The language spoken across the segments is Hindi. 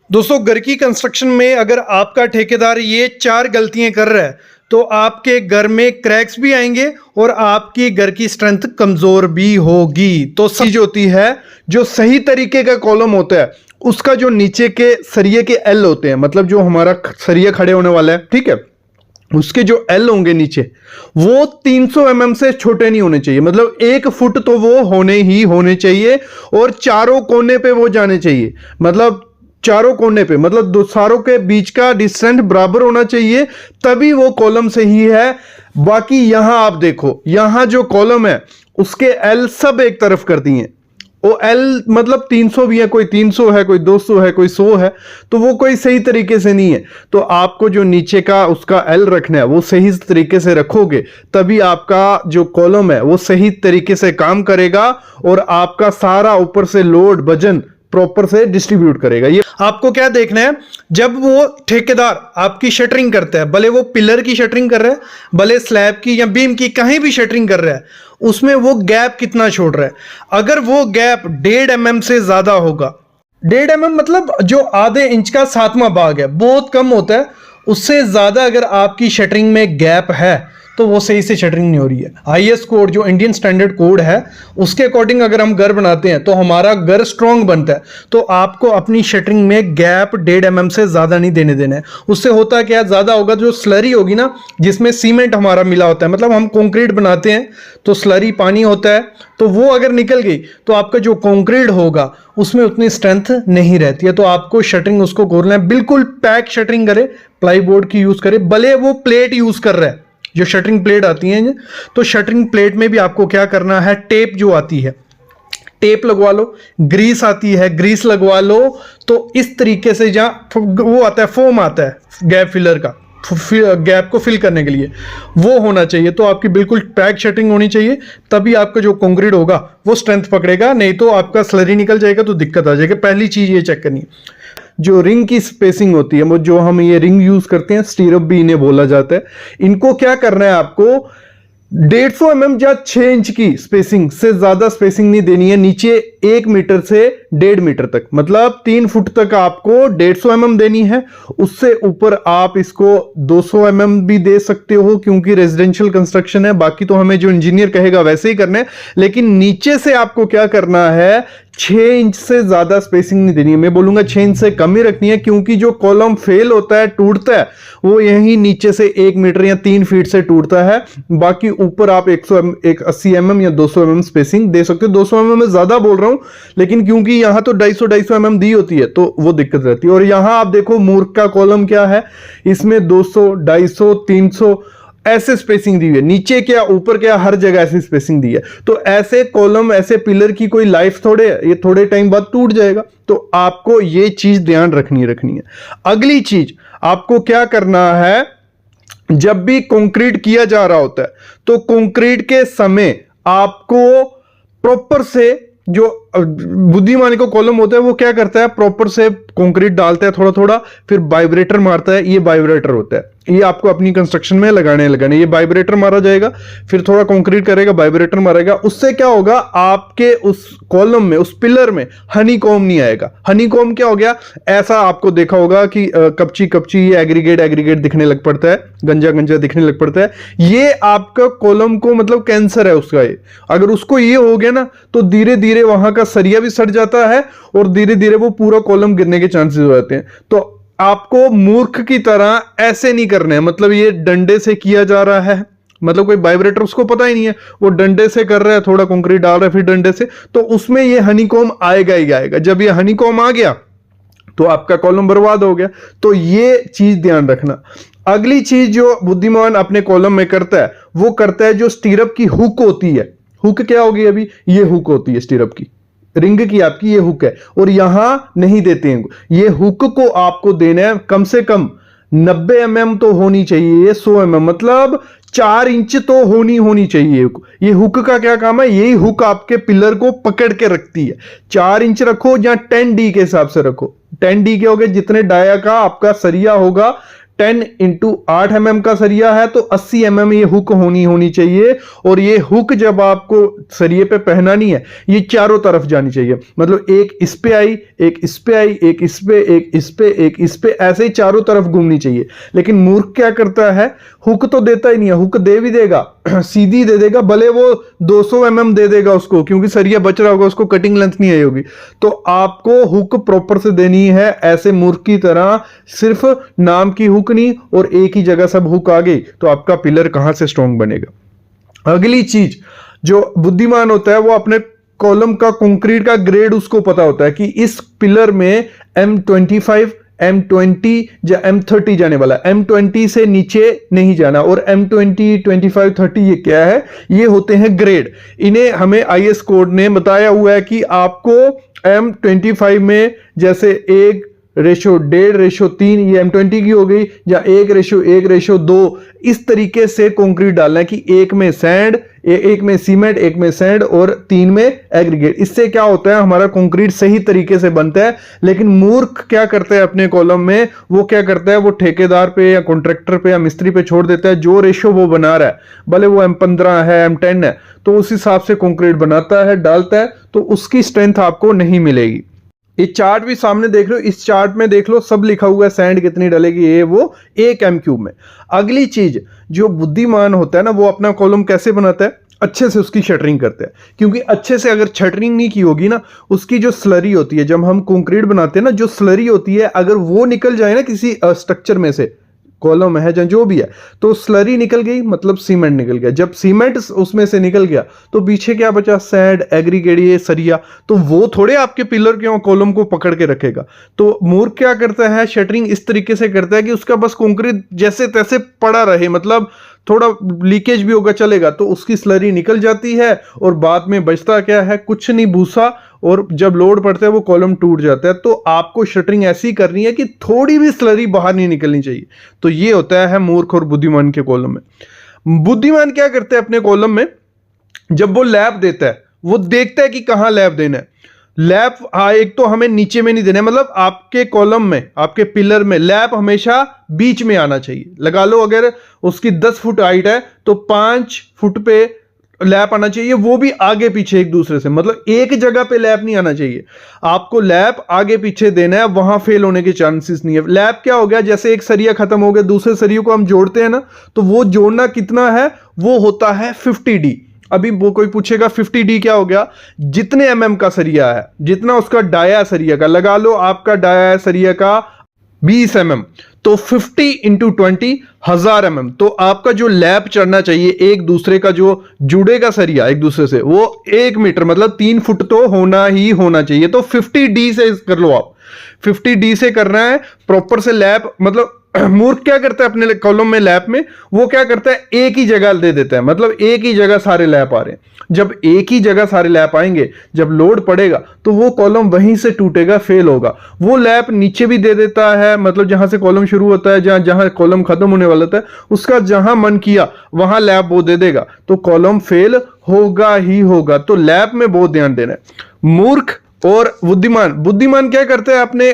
दोस्तों, घर की कंस्ट्रक्शन में अगर आपका ठेकेदार ये 4 गलतियां कर रहा है तो आपके घर में क्रैक्स भी आएंगे और आपकी घर की स्ट्रेंथ कमजोर भी होगी। तो चीज होती है जो सही तरीके का कॉलम होता है उसका जो नीचे के सरिये के एल होते हैं, मतलब जो हमारा सरिया खड़े होने वाला है, ठीक है, उसके जो एल होंगे नीचे वो 300 mm से छोटे नहीं होने चाहिए। मतलब 1 फुट तो वो होने चाहिए और चारों कोने पे वो जाने चाहिए। मतलब चारों कोने पे, मतलब दो सारों के बीच का डिस्टेंस बराबर होना चाहिए, तभी वो कॉलम सही है। बाकी यहां आप देखो, यहां जो कॉलम है उसके एल सब एक तरफ कर दिए। वो एल मतलब 300 भी है, कोई 300 है, कोई 200 है, कोई 100 है, तो वो कोई सही तरीके से नहीं है। तो आपको जो नीचे का उसका एल रखना है वो सही तरीके से रखोगे तभी आपका जो कॉलम है वो सही तरीके से काम करेगा और आपका सारा ऊपर से लोड वजन प्रॉपर से डिस्ट्रीब्यूट करेगा। ये आपको क्या देखना है, जब वो ठेकेदार आपकी शटरिंग करता है, भले वो पिलर की शटरिंग कर रहा है, भले स्लैब की या बीम की कहीं भी शटरिंग कर रहा है, उसमें वो गैप कितना छोड़ रहा है। अगर वो गैप 1.5 mm से ज्यादा होगा, 1.5 mm मतलब जो आधे इंच का 7वां भाग है, बहुत कम होता है, उससे ज्यादा अगर आपकी शटरिंग में गैप है तो वो सही से शटरिंग नहीं हो रही है। आईएस कोड जो इंडियन स्टैंडर्ड कोड है उसके अकॉर्डिंग अगर हम घर बनाते हैं तो हमारा घर स्ट्रांग बनता है। तो आपको अपनी शटरिंग में गैप 1.5 mm से ज्यादा नहीं देने देना है। उससे होता क्या, ज्यादा होगा जो स्लरी होगी ना, जिसमें सीमेंट हमारा मिला होता है, मतलब हम कंक्रीट बनाते हैं तो स्लरी पानी होता है, तो वो अगर निकल गई तो आपका जो कंक्रीट होगा उसमें उतनी स्ट्रेंथ नहीं रहती है। तो आपको शटरिंग उसको खोलना है, बिल्कुल पैक शटरिंग करे, प्लाईबोर्ड की यूज करे, भले वो प्लेट यूज कर रहा है, जो शटरिंग प्लेट आती है, तो शटरिंग प्लेट में भी आपको क्या करना है, टेप जो आती है टेप लगवा लो, ग्रीस आती है ग्रीस लगवा लो। तो इस तरीके से जहां वो आता है, फोम आता है गैप फिलर का, गैप को फिल करने के लिए वो होना चाहिए। तो आपकी बिल्कुल पैक शटरिंग होनी चाहिए, तभी आपका जो कंक्रीट होगा वो स्ट्रेंथ पकड़ेगा, नहीं तो आपका स्लरी निकल जाएगा तो दिक्कत आ जाएगी। पहली चीज ये चेक करनी है। जो रिंग की स्पेसिंग होती है, वो जो हम ये रिंग यूज करते हैं, स्टीरअप भी इन्हें बोला जाता है, इनको क्या करना है, आपको 150 mm या 6 इंच की स्पेसिंग से ज्यादा स्पेसिंग नहीं देनी है। नीचे 1 मीटर से 1.5 मीटर तक, मतलब 3 फुट तक आपको 150 mm देनी है। उससे ऊपर आप इसको 200 mm भी दे सकते हो, क्योंकि रेजिडेंशियल कंस्ट्रक्शन है। बाकी तो हमें जो इंजीनियर कहेगा वैसे ही करना है, लेकिन नीचे से आपको क्या करना है, 6 इंच से ज्यादा स्पेसिंग नहीं देनी है। मैं बोलूंगा 6 इंच से कम ही रखनी है, क्योंकि जो कॉलम फेल होता है, टूटता है, वो यही नीचे से 1 मीटर या 3 फीट से टूटता है। बाकी ऊपर आप 180 mm या 200 mm स्पेसिंग दे सकते हो। 200 mm में ज्यादा बोल रहा हूं, लेकिन क्योंकि यहां तो 250 mm दी होती है तो वो दिक्कत रहती है। और यहां आप देखो मूर्ख का कॉलम क्या है, इसमें 200, 250, 300 ऐसे स्पेसिंग दी हुई है। नीचे क्या ऊपर क्या, हर जगह ऐसी स्पेसिंग दी है। तो ऐसे कॉलम, ऐसे पिलर की कोई लाइफ थोड़े, ये थोड़े टाइम बाद टूट जाएगा। तो आपको ये चीज ध्यान रखनी है। अगली चीज आपको क्या करना है, जब भी कंक्रीट किया जा रहा होता है तो कंक्रीट के समय आपको प्रॉपर से, जो बुद्धिमानी को कॉलम होता है वो क्या करता है, प्रॉपर से कंक्रीट डालता है थोड़ा थोड़ा, फिर वाइब्रेटर मारता है। ये वाइब्रेटर होता है, ये आपको अपनी कंस्ट्रक्शन में लगाने। ये वाइब्रेटर मारा जाएगा, फिर थोड़ा कंक्रीट करेगा, वाइब्रेटर मारेगा। उससे क्या होगा, आपके उस कॉलम में, उस पिलर में हनीकॉम नहीं आएगा। हनीकॉम क्या हो गया, ऐसा आपको देखा होगा कि कपची कपची, ये एग्रीगेट दिखने लग पड़ता है, गंजा गंजा दिखने लग पड़ता है। ये आपका कॉलम को मतलब कैंसर है उसका। ये अगर उसको ये हो गया ना, तो धीरे धीरे वहां का सरिया भी सट जाता है और धीरे धीरे वो पूरा कॉलम गिरने के चांसेस हो जाते हैं। तो आपको मूर्ख की तरह ऐसे नहीं करना है। मतलब ये डंडे से किया जा रहा है, मतलब कोई वाइब्रेटर उसको पता ही नहीं है, वो डंडे से कर रहा है, थोड़ा कंक्रीट डाल रहा है फिर डंडे से, तो उसमें ये हनीकॉम आएगा ही आएगा। जब ये हनीकॉम आ गया तो आपका कॉलम बर्बाद हो गया। तो ये चीज ध्यान रखना। अगली चीज जो बुद्धिमान अपने कॉलम में करता है, वो करता है जो स्टीरअप की हुक होती है। हुक क्या होगी, अभी ये हुक होती है स्टीरअप की, रिंग की आपकी ये हुक है, और यहां नहीं देते हैं। ये हुक को आपको देना है कम से कम 90 mm तो होनी चाहिए, ये 100 mm, मतलब 4 इंच तो होनी चाहिए। ये हुक का क्या काम है, यही हुक आपके पिलर को पकड़ के रखती है। 4 इंच रखो या 10D के हिसाब से रखो। 10D के हो गए, जितने डाया का आपका सरिया होगा 10x8 mm का सरिया है तो 80 mm ये हुक होनी चाहिए। और ये हुक जब आपको सरिये पे पहनानी है ये चारों तरफ जानी चाहिए, मतलब एक इस पे आई, एक इस पे आई, एक इस पे, एक इस पे, एक इस पे, ऐसे ही चारों तरफ घूमनी चाहिए। लेकिन मूर्ख क्या करता है, हुक तो देता ही नहीं है, हुक दे भी देगा सीधी दे देगा, भले वो 200 mm दे देगा उसको, क्योंकि सरिया बच रहा होगा, उसको कटिंग लेंथ नहीं आई होगी। तो आपको हुक प्रॉपर से देनी है, ऐसे मूर्ख की तरह सिर्फ नाम की हुक नहीं और एक ही जगह सब हुक आ गई तो आपका पिलर कहां से स्ट्रांग बनेगा। अगली चीज, जो बुद्धिमान होता है वो अपने कॉलम का कंक्रीट का ग्रेड उसको पता होता है कि इस पिलर में M25, M20 या M30 जाने वाला, M20 से नीचे नहीं जाना। और M20, 25, 30 ये क्या है, ये होते हैं ग्रेड। इन्हें हमें IS कोड ने बताया हुआ है कि आपको M25 में जैसे 1:1.5:3 ये M20 की हो गई, या 1:1:2 इस तरीके से कंक्रीट डालना है कि एक में सैंड, एक में सीमेंट, एक में सैंड और 3 में एग्रीगेट। इससे क्या होता है, हमारा कंक्रीट सही तरीके से बनता है। लेकिन मूर्ख क्या करता है अपने कॉलम में, वो क्या करता है, वो ठेकेदार पे या कॉन्ट्रैक्टर पे या मिस्त्री पे छोड़ देता है, जो रेशो वो बना रहा है, भले वो M15 है, M10 है, तो उस हिसाब से कंक्रीट बनाता है, डालता है, तो उसकी स्ट्रेंथ आपको नहीं मिलेगी। ये चार्ट भी सामने देख रहे हो, इस चार्ट में देख लो सब लिखा हुआ है, सैंड कितनी डलेगी ये वो 1 m³ में। अगली चीज, जो बुद्धिमान होता है ना, वो अपना कॉलम कैसे बनाता है, अच्छे से उसकी शटरिंग करते हैं। क्योंकि अच्छे से अगर शटरिंग नहीं की होगी ना, उसकी जो स्लरी होती है, जब हम कंक्रीट बनाते हैं ना, जो स्लरी होती है अगर वो निकल जाए ना किसी स्ट्रक्चर में से, कॉलम है जो भी है, तो स्लरी निकल गई मतलब सीमेंट निकल गया। जब सीमेंट उसमें से निकल गया तो पीछे क्या बचा, सैंड, एग्रीगेट, ये सरिया, तो वो थोड़े आपके पिलर के कॉलम को पकड़ के रखेगा। तो मूर्ख क्या करता है, शटरिंग इस तरीके से करता है कि उसका बस कंक्रीट जैसे तैसे पड़ा रहे, मतलब थोड़ा लीकेज भी होगा चलेगा, तो उसकी स्लरी निकल जाती है और बाद में बचता क्या है, कुछ नहीं, भूसा। और जब लोड पड़ता है वो कॉलम टूट जाता है। तो आपको शटरिंग ऐसी करनी है कि थोड़ी भी स्लरी बाहर नहीं निकलनी चाहिए। तो ये होता है मूर्ख और बुद्धिमान के कॉलम में। बुद्धिमान क्या करते हैं अपने कॉलम में, जब वो लैप देता है वो देखता है कि कहां लैप देना है। लैप एक तो हमें नीचे में नहीं देना है, मतलब आपके कॉलम में, आपके पिलर में लैप हमेशा बीच में आना चाहिए। लगा लो अगर उसकी 10 फुट हाइट है तो 5 फुट पे लैप आना चाहिए, वो भी आगे पीछे एक दूसरे से, मतलब एक जगह पे लैप नहीं आना चाहिए। आपको लैप आगे पीछे देना है, वहां फेल होने के चांसेस नहीं है। लैप क्या हो गया, जैसे एक सरिया खत्म हो गया, दूसरे सरिये को हम जोड़ते हैं ना, तो वो जोड़ना कितना है, वो होता है 50D। अभी वो कोई पूछेगा 50D क्या हो गया, जितने mm का सरिया है, जितना उसका डाया सरिया का, लगा लो आपका डाया सरिया का 20 mm, तो 50 × 20 1000 mm। तो आपका जो लैप चढ़ना चाहिए, एक दूसरे का जो जुड़ेगा सरिया एक दूसरे से, वो 1 मीटर मतलब 3 फुट तो होना ही होना चाहिए। तो 50D से कर लो आप, 50D से करना है प्रॉपर से लैप। मतलब मूर्ख क्या करता है अपने कॉलम में लैप में, वो क्या करता है एक ही जगह दे देता है, मतलब एक ही जगह सारे लैप आ रहे हैं। जब एक ही जगह सारे लैप आएंगे, जब लोड पड़ेगा तो वो कॉलम वहीं से टूटेगा, फेल होगा। वो लैप नीचे भी दे देता है, मतलब जहां से कॉलम शुरू होता है, जहां कॉलम खत्म होने वाला था, उसका जहां मन किया वहां लैप वो दे देगा, तो कॉलम फेल होगा ही होगा। तो लैप में बहुत ध्यान देना है। मूर्ख और बुद्धिमान क्या करता है अपने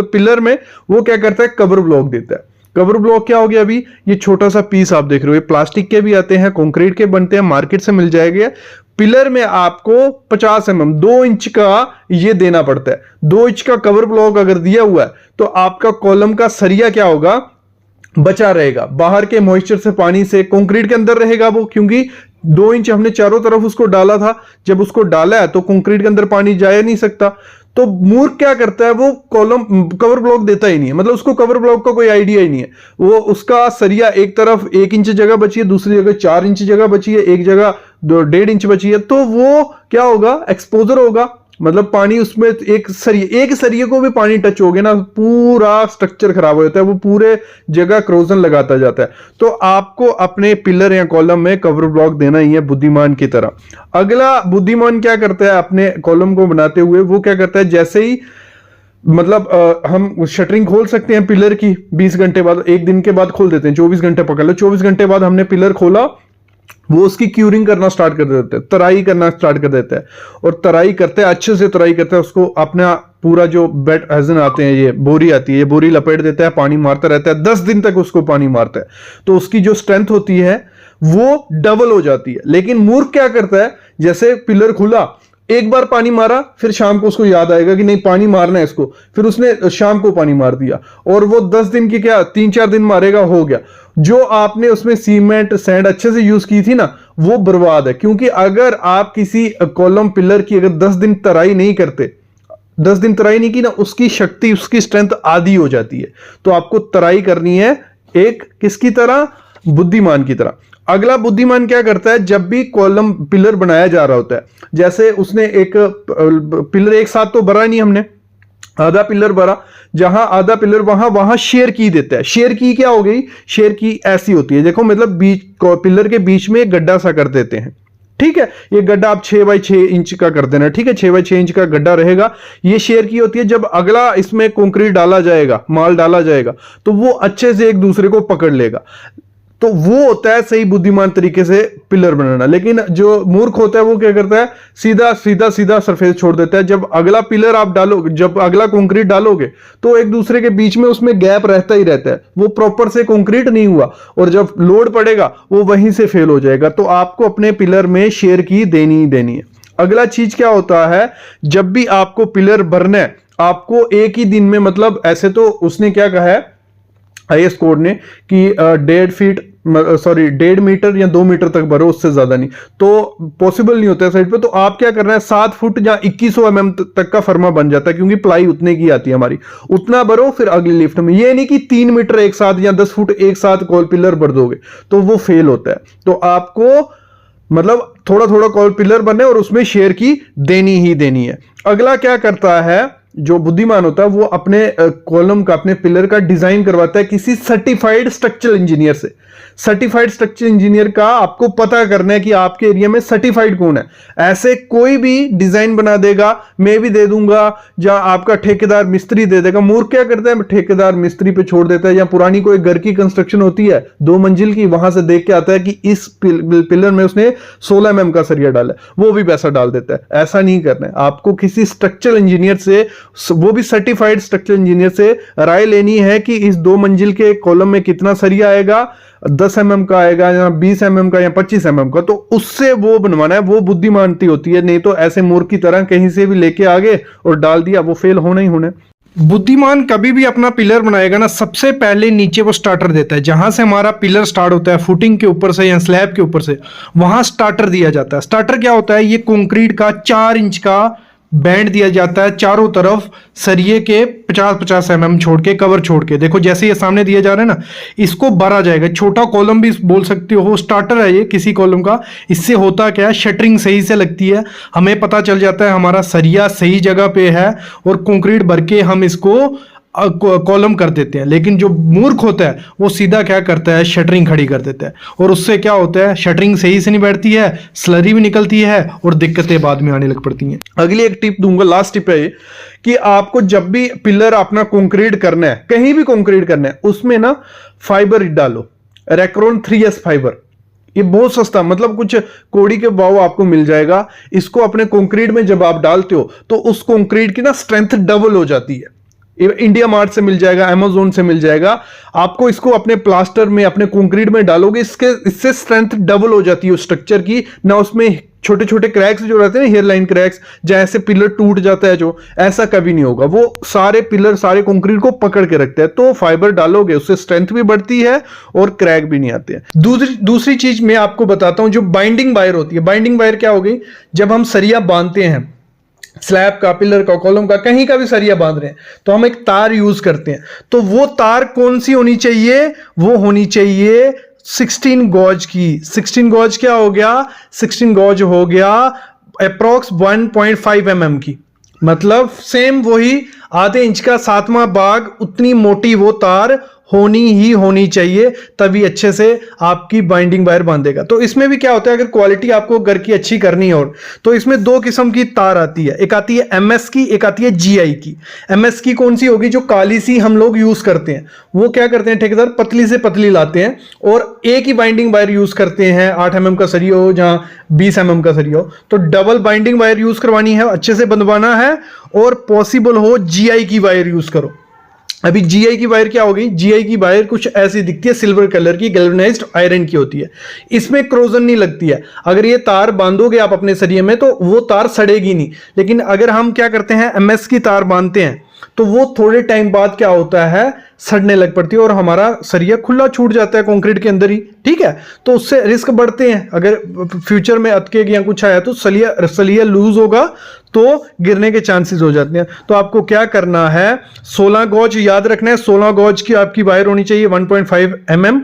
पिलर में, वो क्या करता है, कवर ब्लॉक देता है। कवर ब्लॉक क्या हो गया, अभी ये छोटा सा पीस आप देख रहे हो, ये प्लास्टिक के भी आते हैं, कंक्रीट के बनते हैं, मार्केट से मिल जाएगा। पिलर में आपको 50 mm 2 इंच का ये देना पड़ता है। 2 इंच का कवर ब्लॉक अगर दिया हुआ है तो आपका कॉलम का सरिया क्या होगा, बचा रहेगा, बाहर के मॉइस्चर से, पानी से, कंक्रीट के अंदर रहेगा वो, क्योंकि 2 इंच हमने चारों तरफ उसको डाला था। जब उसको डाला है तो कंक्रीट के अंदर पानी जा नहीं सकता। तो मूर्ख क्या करता है, वो कॉलम कवर ब्लॉक देता ही नहीं है, मतलब उसको कवर ब्लॉक का कोई आइडिया ही नहीं है। वो उसका सरिया एक तरफ 1 इंच जगह बची है, दूसरी जगह 4 इंच जगह बची है, एक जगह 1.5 इंच बची है, तो वो क्या होगा, एक्सपोजर होगा। मतलब पानी उसमें एक सरिये को भी पानी टच हो गया ना, पूरा स्ट्रक्चर खराब हो जाता है, वो पूरे जगह क्रोजन लगाता जाता है। तो आपको अपने पिलर या कॉलम में कवर ब्लॉक देना ही है बुद्धिमान की तरह। अगला, बुद्धिमान क्या करता है अपने कॉलम को बनाते हुए, वो क्या करता है, जैसे ही मतलब हम शटरिंग खोल सकते हैं पिलर की 20 घंटे बाद, एक दिन के बाद खोल देते हैं, 24 घंटे पकड़ लो, 24 घंटे बाद हमने पिलर खोला, वो उसकी क्यूरिंग करना स्टार्ट कर देते हैं, तराई करना स्टार्ट कर देते हैं, और तराई करते हैं, अच्छे से तराई करते हैं, उसको अपना पूरा जो बेड हैजन आते हैं, ये बोरी आती है, ये बोरी लपेट देता है, पानी मारता रहता है, 10 दिन तक उसको पानी मारता है, तो उसकी जो स्ट्रेंथ होती है वो डबल हो जाती है। लेकिन मूर्ख क्या करता है, जैसे पिलर खुला, एक बार पानी मारा, फिर शाम को उसको याद आएगा कि नहीं पानी मारना है इसको, फिर उसने शाम को पानी मार दिया, और वो 10 दिन की क्या 3-4 दिन मारेगा, हो गया। जो आपने उसमें सीमेंट सैंड अच्छे से यूज की थी ना, वो बर्बाद है। क्योंकि अगर आप किसी कॉलम पिलर की अगर 10 दिन तराई नहीं करते, 10 दिन तराई नहीं की ना, उसकी शक्ति, उसकी स्ट्रेंथ आधी हो जाती है। तो आपको तराई करनी है एक किसकी तरह, बुद्धिमान की तरह। अगला बुद्धिमान क्या करता है, जब भी कॉलम पिलर बनाया जा रहा होता है, जैसे उसने एक पिलर एक साथ तो भरा नहीं हमने, आधा पिलर भरा, जहां आधा पिलर वहां शेयर की देता है। शेयर की क्या हो गई, शेयर की ऐसी होती है, देखो मतलब बीच पिलर के बीच में एक गड्ढा सा कर देते हैं, ठीक है। ये गड्ढा आप 6 बाई 6 इंच का कर देना, ठीक है, 6 बाई 6 इंच का गड्ढा रहेगा। ये शेयर की होती है। जब अगला इसमें कंक्रीट डाला जाएगा, माल डाला जाएगा, तो वो अच्छे से एक दूसरे को पकड़ लेगा। तो वो होता है सही बुद्धिमान तरीके से पिलर बनाना। लेकिन जो मूर्ख होता है वो क्या करता है, सीधा सीधा सीधा सरफेस छोड़ देता है। जब अगला पिलर आप डालोगे, जब अगला कंक्रीट डालोगे, तो एक दूसरे के बीच में उसमें गैप रहता ही रहता है, वो प्रॉपर से कंक्रीट नहीं हुआ, और जब लोड पड़ेगा वो वहीं से फेल हो जाएगा। तो आपको अपने पिलर में शेयर की देनी ही देनी है। अगला चीज क्या होता है, जब भी आपको पिलर भरना है, आपको एक ही दिन में, मतलब ऐसे तो उसने क्या कहा है आईएस कोड ने कि 1.5 मीटर या 2 मीटर तक भरो, उससे ज्यादा नहीं। तो पॉसिबल नहीं होता है साइड पे। तो आप क्या करना है, 7 फुट या 2100 mm तक का फर्मा बन जाता है, क्योंकि प्लाई उतने की आती है हमारी, उतना भरो। फिर अगली लिफ्ट में ये नहीं कि 3 मीटर एक साथ या 10 फुट एक साथ कॉल पिलर भर दोगे, तो वो फेल होता है। तो आपको मतलब थोड़ा थोड़ा कॉल पिलर बने और उसमें शेयर की देनी ही देनी है। अगला क्या करता है, जो बुद्धिमान होता है वो अपने कॉलम का, अपने पिलर का डिजाइन करवाता है किसी सर्टिफाइड स्ट्रक्चरल इंजीनियर से। सर्टिफाइड स्ट्रक्चर इंजीनियर का आपको पता करना है कि आपके एरिया में सर्टिफाइड कौन है। ऐसे कोई भी डिजाइन बना देगा, मैं भी दे दूंगा, या आपका ठेकेदार मिस्त्री दे देगा। मूर्ख क्या करता है, ठेकेदार मिस्त्री पे छोड़ देता है। या पुरानी कोई घर की कंस्ट्रक्शन होती है 2 मंजिल की, वहां से देख के आता है कि इस पिलर में उसने 16 mm का सरिया डाला है, वो भी पैसा डाल देता है। ऐसा नहीं करना है, आपको किसी स्ट्रक्चरल इंजीनियर से, वो भी सर्टिफाइड स्ट्रक्चरल इंजीनियर से राय लेनी है कि इस 2 मंजिल के कॉलम में कितना सरिया आएगा, 10 mm का आएगा या 20 mm का या 25 mm का। तो उससे वो बनवाना है, वो बुद्धिमानती होती है। नहीं तो ऐसे मूर्ख की तरह कहीं से भी लेके आ गए और डाल दिया, वो फेल होना ही होना है। बुद्धिमान कभी भी अपना पिलर बनाएगा ना, सबसे पहले नीचे वो स्टार्टर देता है। जहां से हमारा पिलर स्टार्ट होता है, फुटिंग के ऊपर से या स्लैब के ऊपर से, वहां स्टार्टर दिया जाता है। स्टार्टर क्या होता है, ये कंक्रीट का 4 इंच का बैंड दिया जाता है, चारों तरफ सरिये के 50-50 mm छोड़ के, कवर छोड़ के। देखो जैसे ये सामने दिया जा रहा है ना, इसको भरा जाएगा। छोटा कॉलम भी बोल सकते हो, स्टार्टर है ये किसी कॉलम का। इससे होता क्या है, शटरिंग सही से लगती है, हमें पता चल जाता है हमारा सरिया सही जगह पे है, और कंक्रीट भर के हम इसको कॉलम कर देते हैं। लेकिन जो मूर्ख होता है वो सीधा क्या करता है, शटरिंग खड़ी कर देता है, और उससे क्या होता है, शटरिंग सही से नहीं बैठती है, स्लरी भी निकलती है, और दिक्कतें बाद में आने लग पड़ती हैं। अगली एक टिप दूंगा, लास्ट टिप है कि आपको जब भी पिलर अपना कंक्रीट करना है, कहीं भी कंक्रीट करना है, उसमें ना फाइबर डालो, रेक्रोन 3S फाइबर। ये बहुत सस्ता, मतलब कुछ कोड़ी के भाव आपको मिल जाएगा। इसको अपने कंक्रीट में जब आप डालते हो तो उस कंक्रीट की ना स्ट्रेंथ डबल हो जाती है। इंडिया मार्ट से मिल जाएगा, अमेज़न से मिल जाएगा। आपको इसको अपने प्लास्टर में, अपने कंक्रीट में डालोगे, इससे स्ट्रेंथ डबल हो जाती है उस स्ट्रक्चर की। ना उसमें छोटे छोटे क्रैक्स जो रहते हैं ना, हेयर लाइन क्रैक्स, जैसे पिलर टूट जाता है जो, ऐसा कभी नहीं होगा। वो सारे पिलर, सारे कंक्रीट को पकड़ के रखते हैं। तो फाइबर डालोगे, उससे स्ट्रेंथ भी बढ़ती है और क्रैक भी नहीं आते हैं। दूसरी चीज मैं आपको बताता हूं, जो बाइंडिंग वायर होती है। बाइंडिंग वायर क्या हो गई, जब हम सरिया बांधते हैं, स्लैब का, पिलर का, कॉलम का, कहीं का भी सरिया बांध रहे हैं, तो हम एक तार यूज करते हैं। तो वो तार कौन सी होनी चाहिए, वो होनी चाहिए 16 गॉज की। 16 गॉज क्या हो गया, 16 गॉज हो गया अप्रोक्स 1.5 mm की। मतलब सेम वही आधे इंच का 7वां भाग, उतनी मोटी वो तार होनी ही होनी चाहिए, तभी अच्छे से आपकी बाइंडिंग वायर बांधेगा। तो इसमें भी क्या होता है, अगर क्वालिटी आपको घर की अच्छी करनी है और तो इसमें 2 किस्म की तार आती है, एक आती है MS की, एक आती है GI की। MS की कौन सी होगी, जो काली सी हम लोग यूज करते हैं, वो क्या करते हैं ठेकेदार, पतली से पतली लाते हैं और एक ही बाइंडिंग वायर यूज करते हैं, 8 mm का सरिया हो जहां 20 mm का सरिया हो, तो डबल बाइंडिंग वायर यूज करवानी है, अच्छे से बंधवाना है, और पॉसिबल हो GI की वायर यूज करो। अभी GI की वायर क्या होगी, GI की वायर कुछ ऐसी दिखती है, सिल्वर कलर की, गैल्वेनाइज्ड आयरन की होती है, इसमें क्रोजन नहीं लगती है। अगर ये तार बांधोगे आप अपने सरिये में तो वो तार सड़ेगी नहीं, लेकिन अगर हम क्या करते हैं MS की तार बांधते हैं तो वो थोड़े टाइम बाद क्या होता है, सड़ने लग पड़ती है और हमारा सरिया खुला छूट जाता है कंक्रीट के अंदर ही, ठीक है। तो उससे रिस्क बढ़ते हैं, अगर फ्यूचर में अटकेगी या कुछ आया तो सलिया लूज होगा तो गिरने के चांसेस हो जाते हैं। तो आपको क्या करना है, 16 गॉज याद रखना है, 16 गॉज की आपकी वायर होनी चाहिए, 1.5 mm,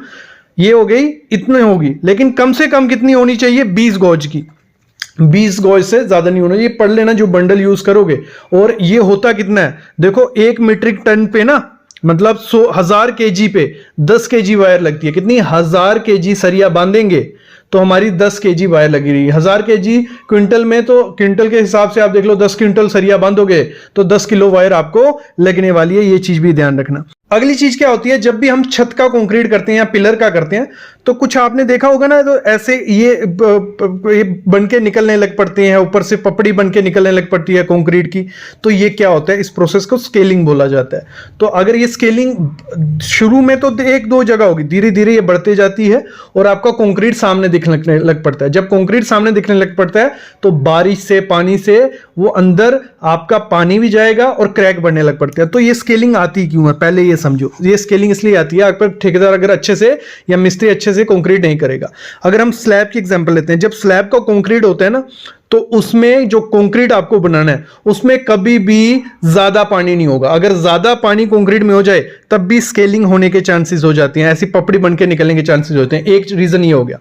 ये हो गई, इतने होगी, लेकिन कम से कम कितनी होनी चाहिए, 20 गॉज की, 20 गॉज से ज्यादा नहीं होना। ये पढ़ लेना जो बंडल यूज करोगे। और ये होता कितना है, देखो 1 मीट्रिक टन पे ना, मतलब 1000 kg पे 10 kg वायर लगती है। कितनी, 1000 kg सरिया बांधेंगे तो हमारी 10 kg वायर लगी रही। 1000 kg क्विंटल में, तो क्विंटल के हिसाब से आप देख लो, 10 क्विंटल सरिया बांधोगे तो 10 किलो वायर आपको लगने वाली है। ये चीज भी ध्यान रखना। अगली चीज क्या होती है, जब भी हम छत का कंक्रीट करते हैं या पिलर का करते हैं तो कुछ आपने देखा होगा ना, तो ऐसे ये बनके निकलने लग पड़ते हैं, ऊपर से पपड़ी बनके निकलने लग पड़ती है कंक्रीट की। तो ये क्या होता है, इस प्रोसेस को स्केलिंग बोला जाता है। तो अगर ये स्केलिंग शुरू में तो 1-2 जगह होगी, धीरे धीरे ये बढ़ते जाती है और आपका कंक्रीट सामने दिखने लग पड़ता है। जब कंक्रीट सामने दिखने लग पड़ता है तो बारिश से, पानी से वो अंदर आपका पानी भी जाएगा और क्रैक बढ़ने लग पड़ते हैं। तो ये स्केलिंग आती क्यों है, पहले ये समझो। ये स्केलिंग इसलिए आती है, अगर ठेकेदार अगर अच्छे से या मिस्त्री अच्छे से कंक्रीट नहीं करेगा। अगर हम स्लैब की एग्जांपल लेते हैं, जब स्लैब का कंक्रीट होता है ना, तो उसमें जो कंक्रीट आपको बनाना है उसमें कभी भी ज्यादा पानी नहीं होगा। अगर ज्यादा पानी कंक्रीट में हो जाए तब भी स्केलिंग होने के चांसेस हो जाती हैं, ऐसी पपड़ी बन के निकलने के चांसेस होते हैं। एक रीजन ये हो गया।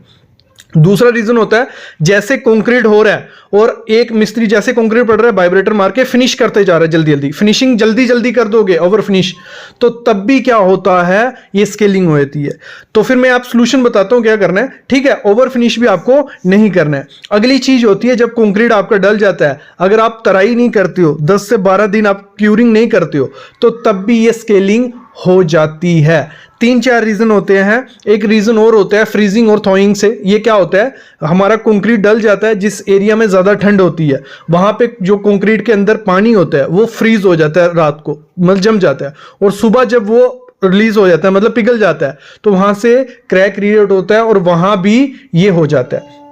दूसरा रीजन होता है, जैसे कंक्रीट हो रहा है और एक मिस्त्री जैसे कंक्रीट पड़ रहा है, वाइब्रेटर मार के फिनिश करते जा रहा है, जल्दी जल्दी फिनिशिंग जल्दी जल्दी कर दोगे, ओवर फिनिश, तो तब भी क्या होता है, ये स्केलिंग हो जाती है। तो फिर मैं आप सोल्यूशन बताता हूं क्या करना है, ठीक है। ओवर फिनिश भी आपको नहीं करना है। अगली चीज होती है, जब कंक्रीट आपका डल जाता है, अगर आप तराई नहीं करते हो, 10 से 12 दिन आप क्यूरिंग नहीं करते हो, तो तब भी ये स्केलिंग हो जाती है। 3-4 रीजन होते हैं। एक रीजन और होता है फ्रीजिंग और थॉइंग से। ये क्या होता है, हमारा कंक्रीट डल जाता है, जिस एरिया में ज्यादा ठंड होती है वहां पे जो कंक्रीट के अंदर पानी होता है वो फ्रीज हो जाता है, रात को मतलब जम जाता है, और सुबह जब वो रिलीज हो जाता है, मतलब पिघल जाता है, तो वहां से क्रैक क्रिएट होता है और वहां भी ये हो जाता है।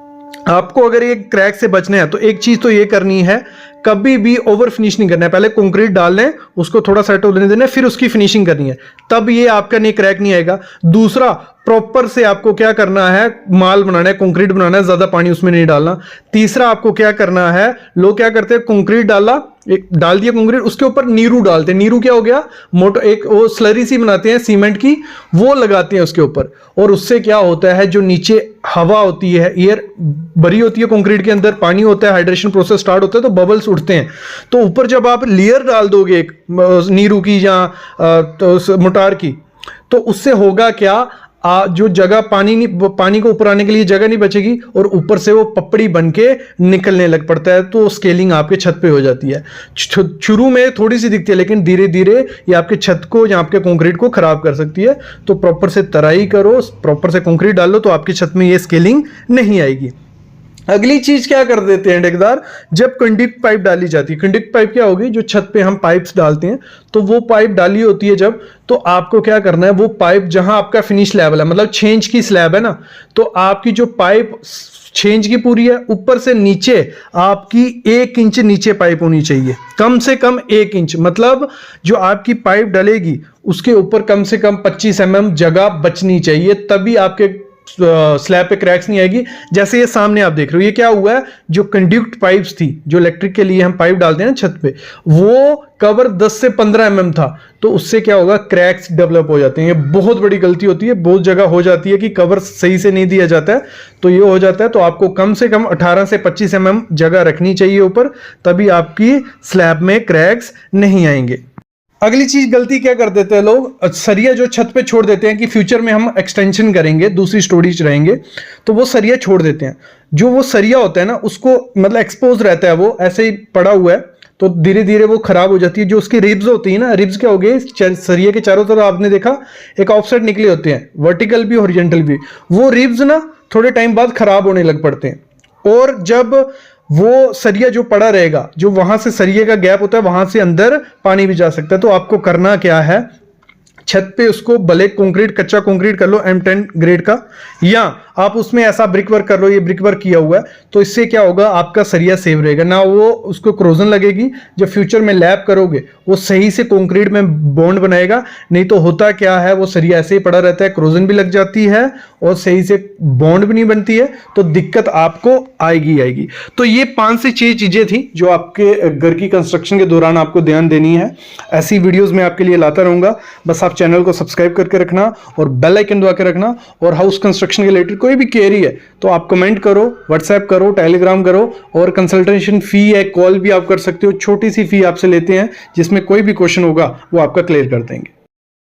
आपको अगर ये क्रैक से बचना है तो एक चीज तो ये करनी है, कभी भी ओवर फिनिश नहीं करना है। पहले कंक्रीट डाल लें, उसको थोड़ा सेट होने देना है, फिर उसकी फिनिशिंग करनी है, तब ये आपका नहीं क्रैक नहीं आएगा। दूसरा, प्रॉपर से आपको क्या करना है, माल बनाना है, कंक्रीट बनाना है, ज्यादा पानी उसमें नहीं डालना। तीसरा, आपको क्या करना है, लोग क्या करते हैं, कंक्रीट डाल दिया कंक्रीट, उसके ऊपर नीरू डालते हैं। नीरू क्या हो गया, मोटो एक वो स्लरी सी बनाते हैं सीमेंट की, वो लगाते हैं उसके ऊपर, और उससे क्या होता है, जो नीचे हवा होती है, एयर भरी होती है कंक्रीट के अंदर, पानी होता है, हाइड्रेशन प्रोसेस स्टार्ट होता है, तो बबल्स उठते हैं। तो ऊपर जब आप लेयर डाल दोगे एक नीरू की या तो मोटार की, तो उससे होगा क्या, जो जगह पानी को ऊपर आने के लिए जगह नहीं बचेगी और ऊपर से वो पपड़ी बन के निकलने लग पड़ता है, तो स्केलिंग आपके छत पे हो जाती है। शुरू में थोड़ी सी दिखती है, लेकिन धीरे धीरे ये आपके छत को या आपके कंक्रीट को खराब कर सकती है। तो प्रॉपर से तराई करो, प्रॉपर से कंक्रीट डालो, तो आपकी छत में ये स्केलिंग नहीं आएगी। अगली चीज क्या कर देते हैं ठेकेदार, जब कंडक्ट पाइप डाली जाती है, कंडक्ट पाइप क्या होगी, जो छत पे हम पाइप्स डालते हैं, तो वो पाइप डाली होती है जब, तो आपको क्या करना है, वो पाइप जहां आपका फिनिश लेवल है, मतलब छेंज की स्लैब है ना, तो आपकी जो पाइप छेंज की पूरी है, ऊपर से नीचे आपकी 1 इंच नीचे पाइप होनी चाहिए, कम से कम 1 इंच। मतलब जो आपकी पाइप डलेगी उसके ऊपर कम से कम 25 mm जगह बचनी चाहिए, तभी आपके स्लैब पे क्रैक्स नहीं आएगी। जैसे ये सामने आप देख रहे हो, ये क्या हुआ है, जो कंडक्ट पाइप्स थी, जो इलेक्ट्रिक के लिए हम पाइप डालते हैं ना छत पे, वो कवर 10 से 15 mm था, तो उससे क्या होगा, क्रैक्स डेवलप हो जाते हैं। ये बहुत बड़ी गलती होती है, बहुत जगह हो जाती है कि कवर सही से नहीं दिया जाता है, तो ये हो जाता है। तो आपको कम से कम 18 से 25 mm जगह रखनी चाहिए ऊपर, तभी आपकी स्लैब में क्रैक्स नहीं आएंगे। अगली चीज गलती क्या कर देते हैं लोग, सरिया जो छत पे छोड़ देते हैं कि फ्यूचर में हम एक्सटेंशन करेंगे, दूसरी स्टोरेज रहेंगे, तो वो सरिया छोड़ देते हैं। जो वो सरिया होता है ना, उसको मतलब एक्सपोज रहता है, वो ऐसे ही पड़ा हुआ है, तो धीरे धीरे वो खराब हो जाती है। जो उसकी रिब्स होती है ना, रिब्स क्या हो गए, सरिये के चारों तरफ आपने देखा एक ऑफसेट निकले होते हैं, वर्टिकल भी हॉरिजॉन्टल भी, वो रिब्स ना थोड़े टाइम बाद खराब होने लग पड़ते हैं। और जब वो सरिया जो पड़ा रहेगा, जो वहां से सरिये का गैप होता है, वहां से अंदर पानी भी जा सकता है। तो आपको करना क्या है, छत पे उसको भले कंक्रीट, कच्चा कंक्रीट कर लो M10 ग्रेड का, या आप उसमें ऐसा ब्रिक वर्क कर लो, ये ब्रिक वर्क किया हुआ है, तो इससे क्या होगा, आपका सरिया सेव रहेगा ना, वो उसको क्रोजन लगेगी। जब फ्यूचर में लैप करोगे वो सही से कंक्रीट में बॉन्ड बनाएगा। नहीं तो होता क्या है, वो सरिया ऐसे ही पड़ा रहता है, क्रोजन भी लग जाती है और सही से बॉन्ड भी नहीं बनती है, तो दिक्कत आपको आएगी। तो ये 5 से 6 चीजें थी जो आपके घर की कंस्ट्रक्शन के दौरान आपको ध्यान देनी है। ऐसी वीडियोस मैं आपके लिए लाता रहूंगा, बस आप चैनल को सब्सक्राइब करके रखना और बेल आइकन दबा के रखना। और हाउस कंस्ट्रक्शन के रिलेटेड कोई भी क्वेरी है तो आप कमेंट करो, व्हाट्सएप करो, टेलीग्राम करो, और कंसल्टेशन फी है, कॉल भी आप कर सकते हो, छोटी सी फी आपसे लेते हैं, जिसमें कोई भी क्वेश्चन होगा वो आपका क्लियर कर देंगे।